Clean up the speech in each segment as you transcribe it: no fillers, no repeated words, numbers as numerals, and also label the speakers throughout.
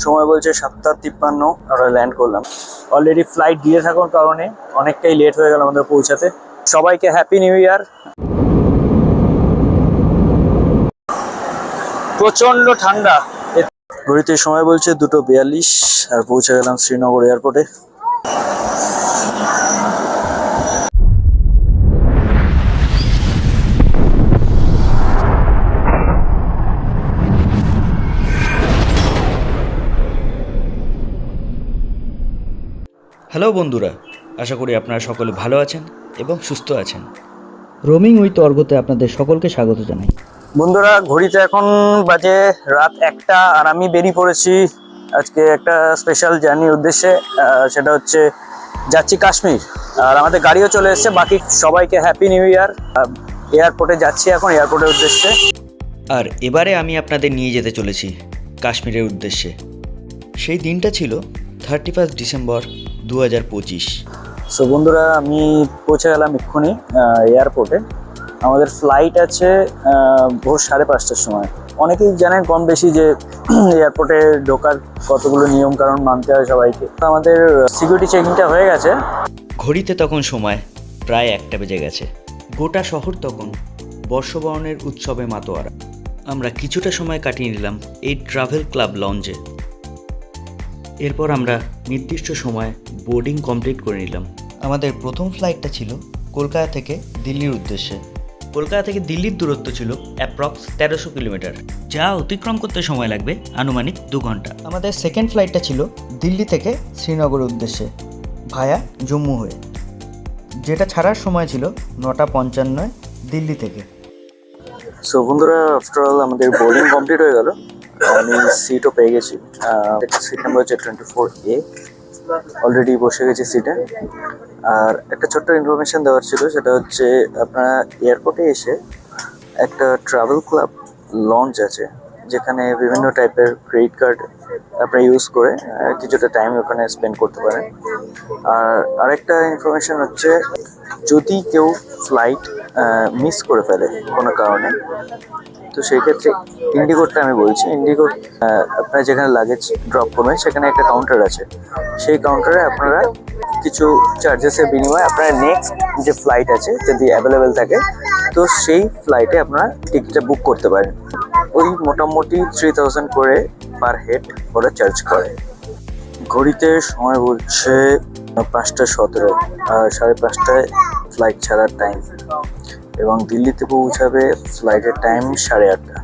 Speaker 1: সময় বলছে 7:53, আমরা ল্যান্ড করলাম। অলরেডি ফ্লাইট দিয়ে থাকার কারণে অনেকটাই লেট হয়ে গেল আমাদের পৌঁছাতে। সবাইকে হ্যাপি নিউ ইয়ার। প্রচন্ড ঠান্ডা। ঘড়িতে সময় বলছে 2:42 আর পৌঁছে গেলাম শ্রীনগর এয়ারপোর্টে।
Speaker 2: হ্যালো বন্ধুরা, আশা করি আপনারা সকলে ভালো আছেন এবং সুস্থ আছেন। রোমিং উইথ অর্গতে আপনাদের সকলকে স্বাগত জানাই।
Speaker 1: বন্ধুরা, ঘড়িতে এখন বাজে রাত 1টা আর আমি বেরিয়ে পড়েছি আজকে একটা স্পেশাল জার্নির উদ্দেশ্যে। সেটা হচ্ছে যাচ্ছি কাশ্মীর, আর আমাদের গাড়িও চলে এসেছে। বাকি সবাইকে হ্যাপি নিউ ইয়ার। এয়ারপোর্টে যাচ্ছি এখন, এয়ারপোর্টের উদ্দেশ্যে।
Speaker 2: আর এবারে আমি আপনাদের নিয়ে যেতে চলেছি কাশ্মীরের উদ্দেশ্যে। সেই দিনটা ছিল 31 ডিসেম্বর 2025।
Speaker 1: সো বন্ধুরা, আমি পৌঁছে গেলাম এক্ষুনি এয়ারপোর্টে। আমাদের ফ্লাইট আছে ভোর 5:30টার সময়। অনেকেই জানেন কম বেশি যে এয়ারপোর্টে ঢোকার কতগুলো নিয়ম কারণ মানতে হয় সবাইকে। আমাদের সিকিউরিটি চেকিংটা হয়ে গেছে।
Speaker 2: ঘড়িতে তখন সময় প্রায় 1টা বেজে গেছে। গোটা শহর তখন বর্ষবরণের উৎসবে মাতোয়ারা। আমরা কিছুটা সময় কাটিয়ে নিলাম এই ট্রাভেল ক্লাব লঞ্চে। এরপর আমরা নির্দিষ্ট সময় বোর্ডিং কমপ্লিট করে নিলাম। আমাদের প্রথম ফ্লাইটটা ছিল কলকাতা থেকে দিল্লির উদ্দেশ্যে। কলকাতা থেকে দিল্লির দূরত্ব ছিল অ্যাপ্রক্স 1300 কিলোমিটার, যা অতিক্রম করতে সময় লাগবে আনুমানিক 2 ঘন্টা। আমাদের সেকেন্ড ফ্লাইটটা ছিল দিল্লি থেকে শ্রীনগরের উদ্দেশ্যে ভায়া জম্মু হয়ে, যেটা ছাড়ার সময় ছিল 9:55 দিল্লি থেকে।
Speaker 1: সো বন্ধুরা, আফটার অল আমাদের বোর্ডিং কমপ্লিট হয়ে গেল। আমি সিটও পেয়ে গেছি। সিট নাম্বার হচ্ছে 24A। অলরেডি বসে গেছি সিটে। আর একটা ছোট্ট ইনফরমেশন দেওয়ার ছিল, সেটা হচ্ছে আপনারা এয়ারপোর্টে এসে একটা ট্রাভেল ক্লাব লঞ্চ আছে, যেখানে বিভিন্ন টাইপের ক্রেডিট কার্ড আপনারা ইউজ করে কিছুটা টাইম ওখানে স্পেন্ড করতে পারেন। আর আরেকটা ইনফরমেশন হচ্ছে, যদি কেউ ফ্লাইট মিস করে ফেলে কোনো কারণে, তো সেই ক্ষেত্রে ইন্ডিগোরটা আমি বলছি, ইন্ডিগোর আপনারা যেখানে লাগেজ ড্রপ করবেন সেখানে একটা কাউন্টার আছে। সেই কাউন্টারে আপনারা কিছু চার্জেসের বিনিময়ে আপনারা নেক্সট যে ফ্লাইট আছে যদি অ্যাভেলেবেল থাকে, তো সেই ফ্লাইটে আপনারা টিকিটটা বুক করতে পারেন। ওই মোটামুটি 3000 করে পার হেড ওরা চার্জ করে। ঘড়িতে সময় বলছে 5:17 আর 5:30টায় ফ্লাইট ছাড়ার টাইম, এবং দিল্লিতে পৌঁছাবে ফ্লাইটের টাইম 8:30।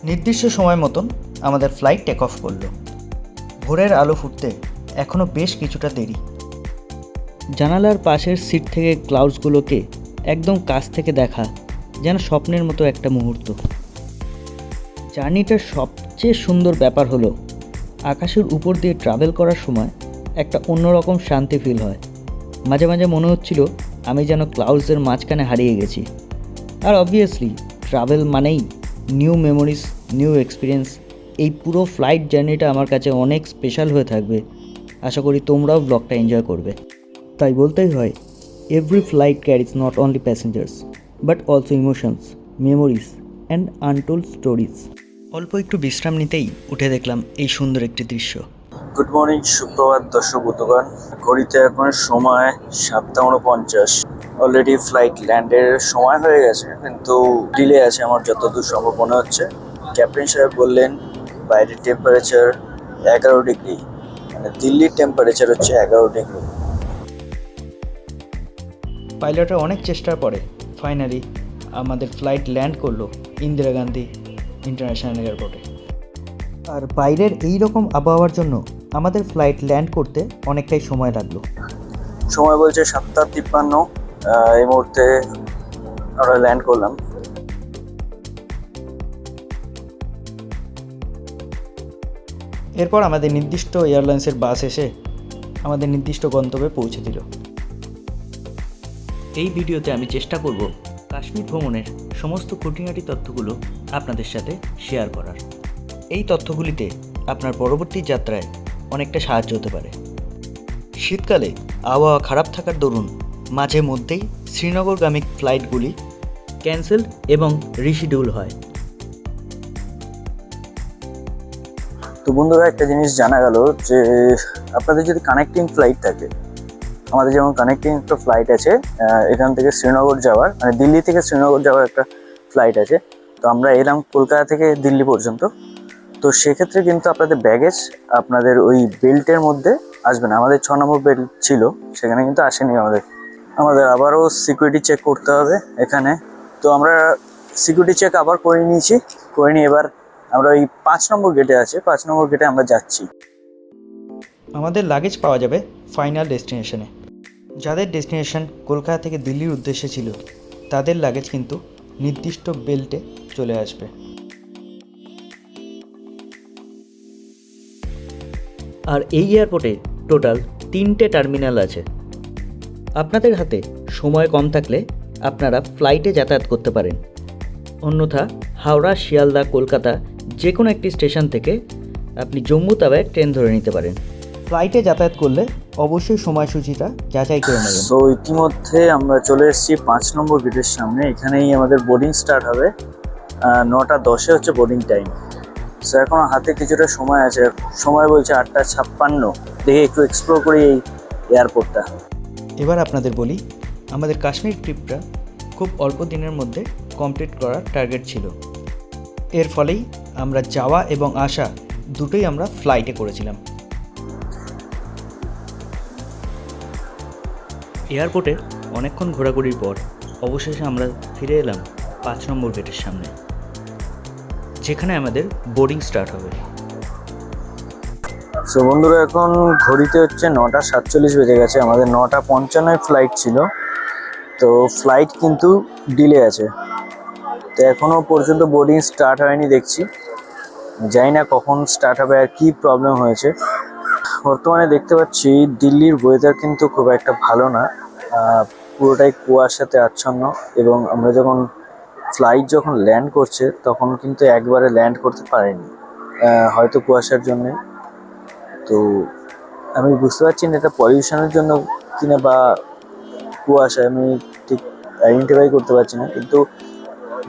Speaker 2: নির্দিষ্ট সময় মতন আমাদের ফ্লাইট টেক অফ করলো। ভোরের আলো ফুটতে এখনও বেশ কিছুটা দেরি। জানালার পাশের সিট থেকে ক্লাউডসগুলোকে একদম কাছ থেকে দেখা যেন স্বপ্নের মতো একটা মুহূর্ত। জার্নিটার সবচেয়ে সুন্দর ব্যাপার হলো আকাশের উপর দিয়ে ট্রাভেল করার সময় একটা অন্যরকম শান্তি ফিল হয়। মাঝে মাঝে মনে হচ্ছিল আমি যেন ক্লাউডসের মাঝখানে হারিয়ে গেছি। আর অবভিয়াসলি ট্রাভেল মানেই নিউ মেমোরিজ, নিউ এক্সপিরিয়েন্স। এই পুরো ফ্লাইট জার্নিটা আমার কাছে অনেক স্পেশাল হয়ে থাকবে। আশা করি তোমরাও ব্লগটা এনজয় করবে। তাই বলতেই হয়, every flight carries not only passengers but also emotions, memories and untold stories. অল্প একটু বিশ্রাম নিতেই উঠে দেখলাম এই সুন্দর একটি দৃশ্য।
Speaker 1: গুড মর্নিং, সুপ্রভাত দর্শক বন্ধুগণ। ঘড়িতে এখন সময় 7:49। অলরেডি ফ্লাইট ল্যান্ডের সময় হয়ে গেছে, কিন্তু ডিলে আছে আমার যতদূর সম্ভব মনে হচ্ছে। ক্যাপ্টেন সাহেব বললেন বাইরের টেম্পারেচার 11 ডিগ্রি, মানে দিল্লির টেম্পারেচার হচ্ছে 11 ডিগ্রি।
Speaker 2: পাইলটের অনেক চেষ্টার পরে ফাইনালি আমাদের ফ্লাইট ল্যান্ড করলো ইন্দিরা গান্ধী ইন্টারন্যাশনাল এয়ারপোর্টে। আর বাইরের এই রকম আবহাওয়ার জন্য আমাদের ফ্লাইট ল্যান্ড করতে অনেকটাই সময় লাগলো।
Speaker 1: সময় বলছে 7:53। এই মুহূর্তে আমরা ল্যান্ড করলাম।
Speaker 2: এরপর আমাদের নির্দিষ্ট এয়ারলাইন্সের বাস এসে আমাদের নির্দিষ্ট গন্তব্যে পৌঁছে দিল। এই ভিডিওতে আমি চেষ্টা করব কাশ্মীর ভ্রমণের সমস্ত খুঁটিনাটি তথ্যগুলো আপনাদের সাথে শেয়ার করার। এই তথ্যগুলিতে আপনার পরবর্তী যাত্রায় অনেকটা সাহায্য হতে পারে। শীতকালে আবহাওয়া খারাপ থাকার দরুন মাঝে মধ্যেই শ্রীনগরগামী ফ্লাইটগুলি ক্যান্সেল এবং রিশিডিউল হয়।
Speaker 1: তো বন্ধুরা, একটা জিনিস জানা গেল যে আপনাদের যদি কানেক্টিং ফ্লাইট থাকে, আমাদের যেমন কানেক্টিং একটা ফ্লাইট আছে এখান থেকে শ্রীনগর যাওয়ার, মানে দিল্লি থেকে শ্রীনগর যাওয়ার একটা ফ্লাইট আছে। তো আমরা এলাম কলকাতা থেকে দিল্লি পর্যন্ত। তো সেক্ষেত্রে কিন্তু আপনাদের ব্যাগেজ আপনাদের ওই বেল্টের মধ্যে আসবে না। আমাদের 6 নম্বর বেল্ট ছিল, সেখানে কিন্তু আসেনি। আমাদের আবারও সিকিউরিটি চেক করতে হবে এখানে। তো আমরা সিকিউরিটি চেক আবার করে নিয়ে এবার আমরা ওই 5 নম্বর গেটে আছে, 5 নম্বর গেটে আমরা যাচ্ছি।
Speaker 2: আমাদের লাগেজ পাওয়া যাবে ফাইনাল ডেস্টিনেশনে। যাদের ডেস্টিনেশন কলকাতা থেকে দিল্লির উদ্দেশ্যে ছিল, তাদের লাগেজ কিন্তু নির্দিষ্ট বেল্টে চলে আসবে। আর এই এয়ারপোর্টে টোটাল 3টে টার্মিনাল আছে। আপনাদের হাতে সময় কম থাকলে আপনারা ফ্লাইটে যাতায়াত করতে পারেন, অন্যথা হাওড়া, শিয়ালদা, কলকাতা যে কোনো একটি স্টেশন থেকে আপনি জম্মু তাওয়ায় ট্রেন ধরে নিতে পারেন। ফ্লাইটে যাতায়াত করলে অবশ্যই সময়সূচিটা যাচাই করে নেবেন।
Speaker 1: তো ইতিমধ্যে আমরা চলে এসেছি 5 নম্বর গেটের সামনে। এখানেই আমাদের বোর্ডিং স্টার্ট হবে। 9:10 হচ্ছে বোর্ডিং টাইম। সো এখন হাতে কিছুটা সময় আছে, সময় বলছে 8:56। দেখে একটু এক্সপ্লোর করি এই এয়ারপোর্টটা।
Speaker 2: এবার আপনাদের বলি, আমাদের কাশ্মীর ট্রিপটা খুব অল্প দিনের মধ্যে কমপ্লিট করার টার্গেট ছিল। এর ফলেই আমরা যাওয়া এবং আসা দুটোই আমরা ফ্লাইটে করেছিলাম। এয়ারপোর্টে অনেকক্ষণ ঘোরাঘুরির পর অবশেষে আমরা ফিরে এলাম 5 নম্বর গেটের সামনে, যেখানে আমাদের বোর্ডিং স্টার্ট হবে।
Speaker 1: সো বন্ধুরা, এখন ঘড়িতে হচ্ছে 9:47 বেজে গেছে। আমাদের 9:55 ফ্লাইট ছিল। তো ফ্লাইট কিন্তু ডিলে আছে। তো এখনও পর্যন্ত বোর্ডিং স্টার্ট হয়নি দেখছি। জানি না কখন স্টার্ট হবে আর কি প্রবলেম হয়েছে। বর্তমানে দেখতে পাচ্ছি দিল্লির ওয়েদার কিন্তু খুব একটা ভালো না, পুরোটাই কুয়াশাতে আচ্ছন্ন। এবং আমরা যখন ফ্লাইট ল্যান্ড করছে তখন কিন্তু একবারে ল্যান্ড করতে পারেনি, হয়তো কুয়াশার জন্যে। তো আমি বুঝতে পারছি না এটা পলিউশনের জন্য কিনা বা কুয়াশা, আমি ঠিক আইডেন্টিফাই করতে পারছি না। কিন্তু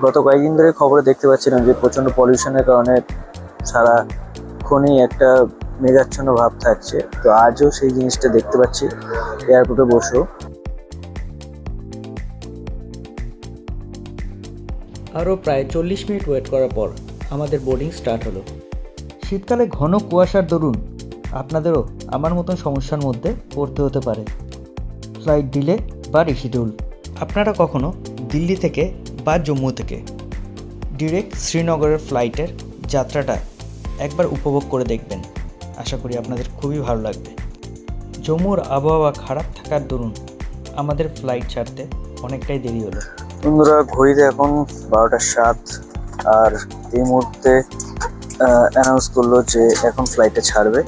Speaker 1: গত কয়েকদিন ধরে খবরে দেখতে পাচ্ছিলাম যে প্রচণ্ড পলিউশনের কারণে সারাক্ষণই একটা মেঘাচ্ছন্ন ভাব থাকছে। তো আজও সেই জিনিসটা দেখতে পাচ্ছি এয়ারপোর্টে বসেও।
Speaker 2: আরও প্রায় 40 মিনিট ওয়েট করার পর আমাদের বোর্ডিং স্টার্ট হলো। শীতকালে ঘন কুয়াশার দরুন আপনাদেরও আমার মতন সমস্যার মধ্যে পড়তে হতে পারে। ফ্লাইট ডিলে বা রিশিডিউল। আপনারা কখনো দিল্লি থেকে বা জম্মু থেকে ডিরেক্ট শ্রীনগরের ফ্লাইটের যাত্রাটা একবার উপভোগ করে দেখবেন। আশা করি আপনাদের খুবই ভালো লাগবে। জম্মুর আবহাওয়া খারাপ থাকার দরুন আমাদের ফ্লাইট ছাড়তে অনেকটাই দেরি হলো।
Speaker 1: বন্ধুরা, ঘড়িতে এখন 12:07, আর এই মুহূর্তে অ্যানাউন্স করলো যে এখন ফ্লাইটে ছাড়বে।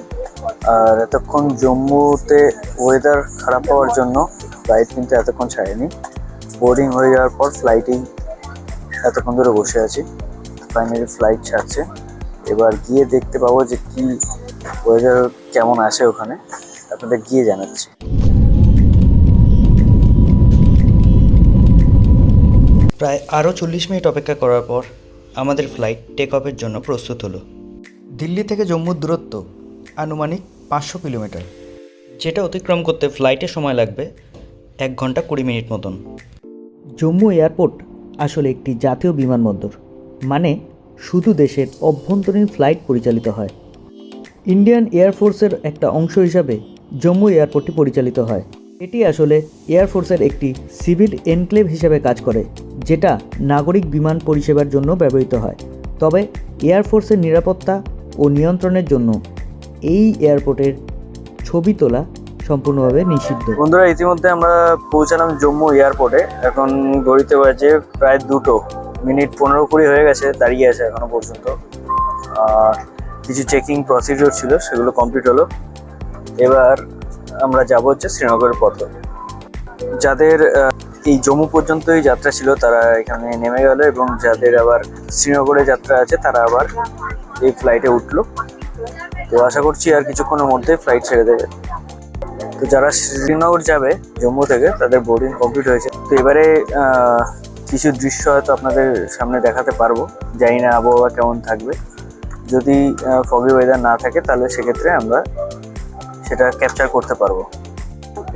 Speaker 1: আর এতক্ষণ জম্মুতে ওয়েদার খারাপ হওয়ার জন্য ফ্লাইট কিন্তু এতক্ষণ ছাড়েনি। বোর্ডিং হয়ে যাওয়ার পর ফ্লাইটেই এতক্ষণ ধরে বসে আছি। ফাইনালি ফ্লাইট ছাড়ছে। এবার গিয়ে দেখতে পাবো যে কি ওয়েদার কেমন আছে ওখানে, আপনাদের গিয়ে জানাচ্ছি।
Speaker 2: প্রায় আরও 40 মিনিট অপেক্ষা করার পর আমাদের ফ্লাইট টেক অফের জন্য প্রস্তুত হলো। দিল্লি থেকে জম্মুর দূরত্ব আনুমানিক 500 কিলোমিটার, যেটা অতিক্রম করতে ফ্লাইটে সময় লাগবে 1 ঘন্টা 20 মিনিট মতন। জম্মু এয়ারপোর্ট আসলে একটি জাতীয় বিমানবন্দর, মানে শুধু দেশের অভ্যন্তরীণ ফ্লাইট পরিচালিত হয়। ইন্ডিয়ান এয়ারফোর্সের একটা অংশ হিসাবে জম্মু এয়ারপোর্টটি পরিচালিত হয়। এটি আসলে এয়ারফোর্সের একটি সিভিল এনক্লেভ হিসেবে কাজ করে, যেটা নাগরিক বিমান পরিষেবার জন্য ব্যবহৃত হয়। তবে এয়ারফোর্সের নিরাপত্তা ও নিয়ন্ত্রণের জন্য এই এয়ারপোর্টের ছবি তোলা সম্পূর্ণভাবে নিষিদ্ধ।
Speaker 1: বন্ধুরা, ইতিমধ্যে আমরা পৌঁছালাম জম্মু এয়ারপোর্টে। এখন ঘড়িতে বাজে প্রায় 2:15 হয়ে গেছে, দাঁড়িয়ে আছে এখনো পর্যন্ত। আর কিছু চেকিং প্রসিডিওর ছিল, সেগুলো কমপ্লিট হলো। এবার আমরা যাব হচ্ছে শ্রীনগরের পথে। যাদের এই জম্মু পর্যন্তই যাত্রা ছিল তারা এখানে নেমে গেল, এবং যাদের আবার শ্রীনগরে যাত্রা আছে তারা আবার এই ফ্লাইটে উঠলো। তো আশা করছি আর কিছুক্ষণের মধ্যে ফ্লাইট ছেড়ে দেবে। তো যারা শ্রীনগর যাবে জম্মু থেকে তাদের বোর্ডিং কমপ্লিট হয়েছে। তো এবারে কিছু দৃশ্য হয়তো আপনাদের সামনে দেখাতে পারবো, জানি না আবহাওয়া কেমন থাকবে। যদি ফগি ওয়েদার না থাকে তাহলে সেক্ষেত্রে আমরা সেটা ক্যাপচার করতে পারবো।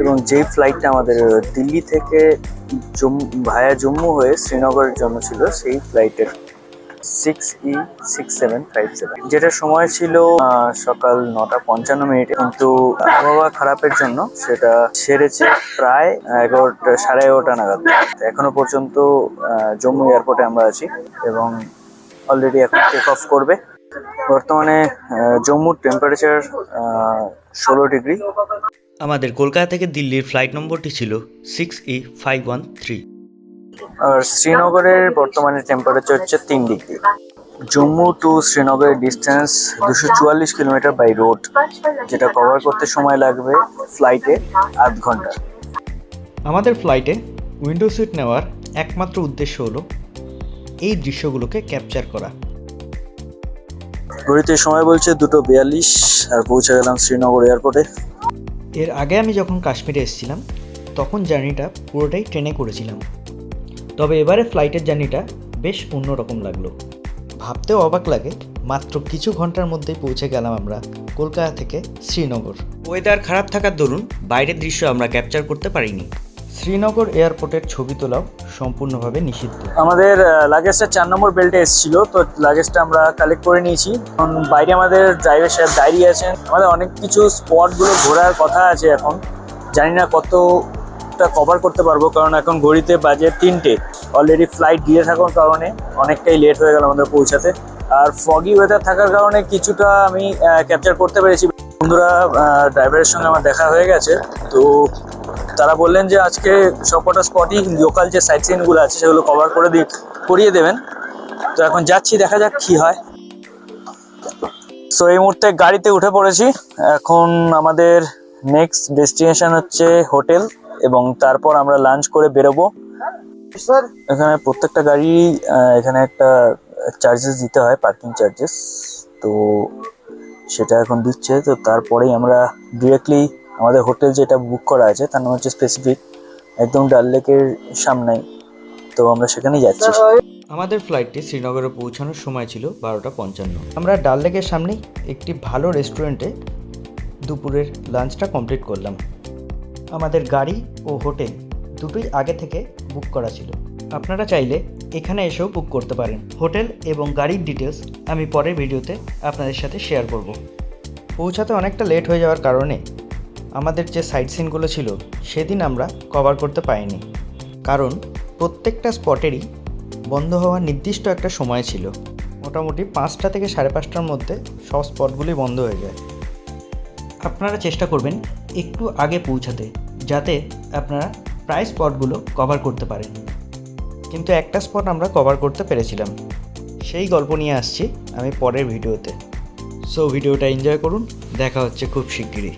Speaker 1: এবং যেই ফ্লাইটটা আমাদের দিল্লি থেকে ভায়া জম্মু হয়ে শ্রীনগরের জন্য ছিল, সেই ফ্লাইটের 6E6757, যেটার সময় ছিল সকাল 9:55, কিন্তু আবহাওয়া খারাপের জন্য সেটা সেরেছে প্রায় 11:30 নাগাদ। এখনো পর্যন্ত জম্মু এয়ারপোর্টে আমরা আছি এবং অলরেডি এখন টেক অফ করবে। বর্তমানে জম্মুর টেম্পারেচার 16 ডিগ্রি।
Speaker 2: আমাদের কলকাতা থেকে দিল্লির ফ্লাইট নম্বরটি ছিল 6E513।
Speaker 1: আর শ্রীনগরের বর্তমানে টেম্পারেচার হচ্ছে 3 ডিগ্রি। জম্মু টু শ্রীনগরের ডিস্টেন্স 244 কিলোমিটার বাই রোড, যেটা কভার করতে সময় লাগবে ফ্লাইটে 8 ঘন্টা।
Speaker 2: আমাদের ফ্লাইটে উইন্ডো সিট নেওয়ার একমাত্র উদ্দেশ্য হলো এই দৃশ্যগুলোকে ক্যাপচার করা।
Speaker 1: ঘড়িতে সময় বলছে 2:42 আর পৌঁছে গেলাম শ্রীনগর এয়ারপোর্টে।
Speaker 2: এর আগে আমি যখন কাশ্মীরে এসেছিলাম তখন জার্নিটা পুরোটাই ট্রেনে করেছিলাম, তবে এবারে ফ্লাইটের জার্নিটা বেশ অন্যরকম লাগলো। ভাবতেও অবাক লাগে, মাত্র কিছু ঘন্টার মধ্যেই পৌঁছে গেলাম আমরা কলকাতা থেকে শ্রীনগর। ওয়েদার খারাপ থাকার দরুন বাইরের দৃশ্য আমরা ক্যাপচার করতে পারিনি। শ্রীনগর এয়ারপোর্টের ছবি তোলাও সম্পূর্ণভাবে নিষিদ্ধ।
Speaker 1: আমাদের লাগেজটা 4 নম্বর বেল্টে এসেছিল, তো লাগেজটা আমরা কালেক্ট করে নিয়েছি। এখন বাইরে আমাদের ড্রাইভার সাহেব দাঁড়িয়ে আছেন। আমাদের অনেক কিছু স্পটগুলো ঘোরার কথা আছে, এখন জানি না কতটা কভার করতে পারবো, কারণ এখন ঘড়িতে বাজে 3টে। অলরেডি ফ্লাইট দিয়ে থাকার কারণে অনেকটাই লেট হয়ে গেল আমাদের পৌঁছাতে। আর ফগি ওয়েদার থাকার কারণে কিছুটা আমি ক্যাপচার করতে পেরেছি। বন্ধুরা, ড্রাইভারের সঙ্গে আমার দেখা হয়ে গেছে, তো তারা বললেন যে আজকে সবকটা স্পটই লোকাল যে সাইট সিনগুলো আছে সেগুলো কভার করিয়ে দেবেন। তো এখন যাচ্ছি, দেখা যাক কি হয়। সো এই মুহূর্তে গাড়িতে উঠে পড়েছি। এখন আমাদের নেক্সট ডেস্টিনেশন হচ্ছে হোটেল, এবং তারপর আমরা লাঞ্চ করে বেরোবো। এখানে প্রত্যেকটা গাড়ি এখানে একটা চার্জেস দিতে হয়, পার্কিং চার্জেস, তো সেটা এখন দিচ্ছে। তো তারপরেই আমরা ডিরেক্টলি আমাদের হোটেল যেটা বুক করা আছে তার নাম হচ্ছে স্পেসিফিক, একদম ডাল লেকের সামনেই, তো আমরা সেখানেই যাচ্ছি।
Speaker 2: আমাদের ফ্লাইটটি শ্রীনগরে পৌঁছানোর সময় ছিল 12:55। আমরা ডাল লেকের সামনেই একটি ভালো রেস্টুরেন্টে দুপুরের লাঞ্চটা কমপ্লিট করলাম। আমাদের গাড়ি ও হোটেল দুটোই আগে থেকে বুক করা ছিল। আপনারা চাইলে এখানে এসেও বুক করতে পারেন। হোটেল এবং গাড়ির ডিটেলস আমি পরের ভিডিওতে আপনাদের সাথে শেয়ার করব। পৌঁছাতে অনেকটা লেট হয়ে যাওয়ার কারণে আমাদের যে সাইট সিনগুলো ছিল সেদিন আমরা কভার করতে পারিনি, কারণ প্রত্যেকটা স্পটেরই বন্ধ হওয়ার নির্দিষ্ট একটা সময় ছিল। মোটামুটি 5টা থেকে 5:30টার মধ্যে সব স্পটগুলি বন্ধ হয়ে যায়। আপনারা চেষ্টা করবেন একটু আগে পৌঁছাতে, যাতে আপনারা প্রায় স্পটগুলো কভার করতে পারেন। কিন্তু একটা স্পট আমরা কভার করতে পেরেছিলাম, সেই গল্প নিয়ে আসছি আমি পরের ভিডিওতে। সো ভিডিওটা এনজয় করুন, দেখা হচ্ছে খুব শিগগিরই।